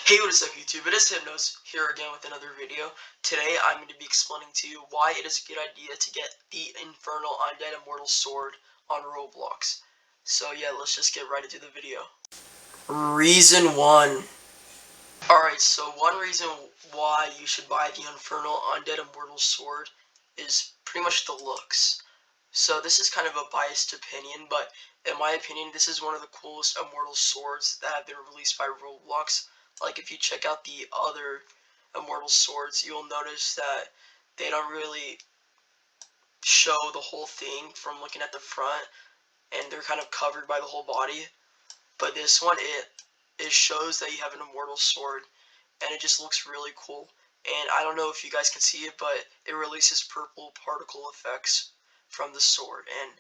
Hey, what is up YouTube? It is Hypnos here again with another video. Today I'm going to be explaining to you why it is a good idea to get the Infernal Undead Immortal sword on Roblox. So yeah, let's just get right into the video. Reason 1. Alright, so one reason why you should buy the Infernal Undead Immortal sword is pretty much the looks. So this is kind of a biased opinion, but in my opinion this is one of the coolest Immortal swords that have been released by Roblox. Like, if you check out the other Immortal swords, you'll notice that they don't really show the whole thing from looking at the front, and they're kind of covered by the whole body. But this one, it shows that you have an Immortal sword, and it just looks really cool. And I don't know if you guys can see it, but it releases purple particle effects from the sword, and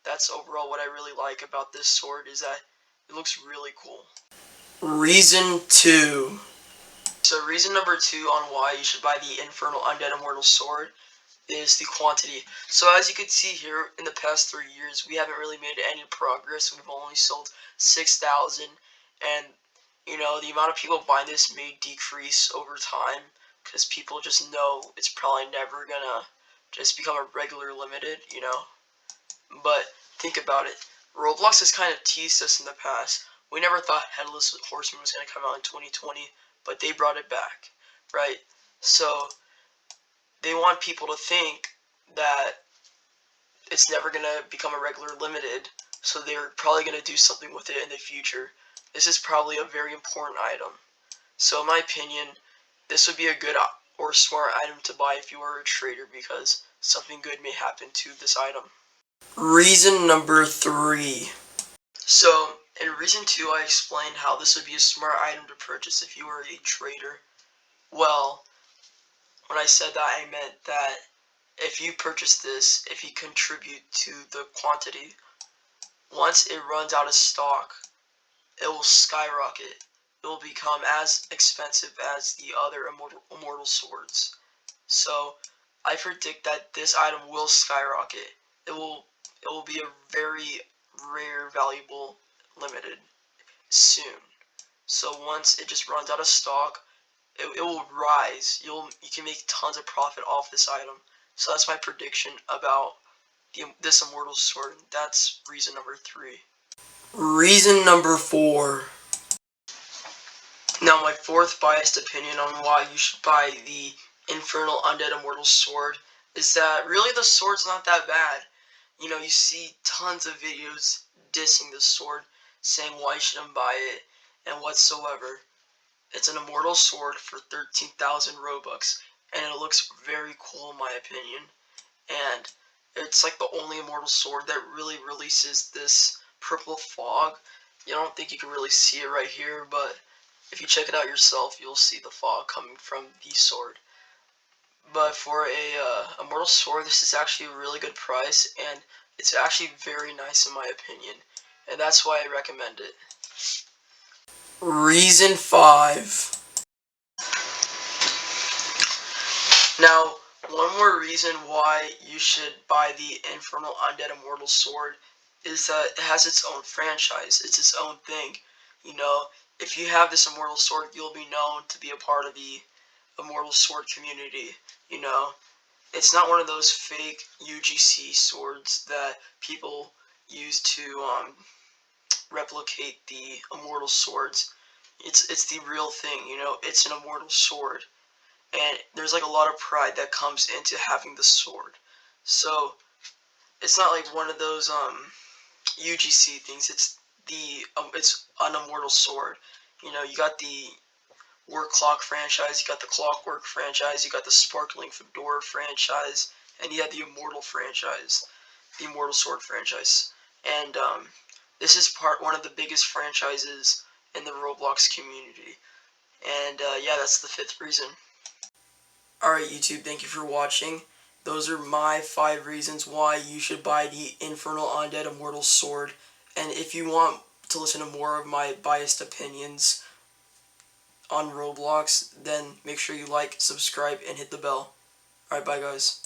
that's overall what I really like about this sword, is that it looks really cool. Reason 2. So reason number 2 on why you should buy the Infernal Undead Immortal sword is the quantity. So as you can see here, in the past 3 years, we haven't really made any progress. We've only sold 6,000, and you know, the amount of people buying this may decrease over time, because people just know it's probably never gonna just become a regular limited, you know. But think about it. Roblox has kind of teased us in the past. We never thought Headless Horseman was going to come out in 2020, but they brought it back, right? So they want people to think that it's never going to become a regular limited, so they're probably going to do something with it in the future. This is probably a very important item. So in my opinion, this would be a good or smart item to buy if you are a trader, because something good may happen to this item. Reason number 3. So, in reason 2, I explained how this would be a smart item to purchase if you were a trader. Well, when I said that, I meant that if you purchase this, if you contribute to the quantity, once it runs out of stock, it will skyrocket. It will become as expensive as the other immortal swords. So, I predict that this item will skyrocket. It will be a very rare, valuable, limited soon. So once it just runs out of stock, it will rise. You can make tons of profit off this item. So that's my prediction about this Immortal sword. That's reason number 3. Reason number 4. Now, my fourth biased opinion on why you should buy the Infernal Undead Immortal sword is that really the sword's not that bad. You know, you see tons of videos dissing this sword, saying why you shouldn't buy it, and whatsoever. It's an Immortal sword for 13,000 Robux, and it looks very cool in my opinion. And it's like the only Immortal sword that really releases this purple fog. You don't think you can really see it right here, but if you check it out yourself, you'll see the fog coming from the sword. But for a Immortal sword, this is actually a really good price, and it's actually very nice in my opinion, and that's why I recommend it. Reason 5. Now, one more reason why you should buy the Infernal Undead Immortal sword is that it has its own franchise. It's its own thing. You know, if you have this Immortal sword, you'll be known to be a part of the Immortal sword community. You know, it's not one of those fake UGC swords that people use to replicate the Immortal swords. It's the real thing, you know. It's an Immortal sword, and there's like a lot of pride that comes into having the sword. So it's not like one of those UGC things. It's an Immortal sword. You know, you got the War Clock franchise, you got the Clockwork franchise, you got the Sparkling Fedora franchise, and you have the Immortal franchise, the Immortal Sword franchise. And this is one of the biggest franchises in the Roblox community. And yeah, that's the 5th reason. Alright YouTube, thank you for watching. Those are my 5 reasons why you should buy the Infernal Undead Immortal sword. And if you want to listen to more of my biased opinions on Roblox, then make sure you like, subscribe, and hit the bell. Alright, bye guys.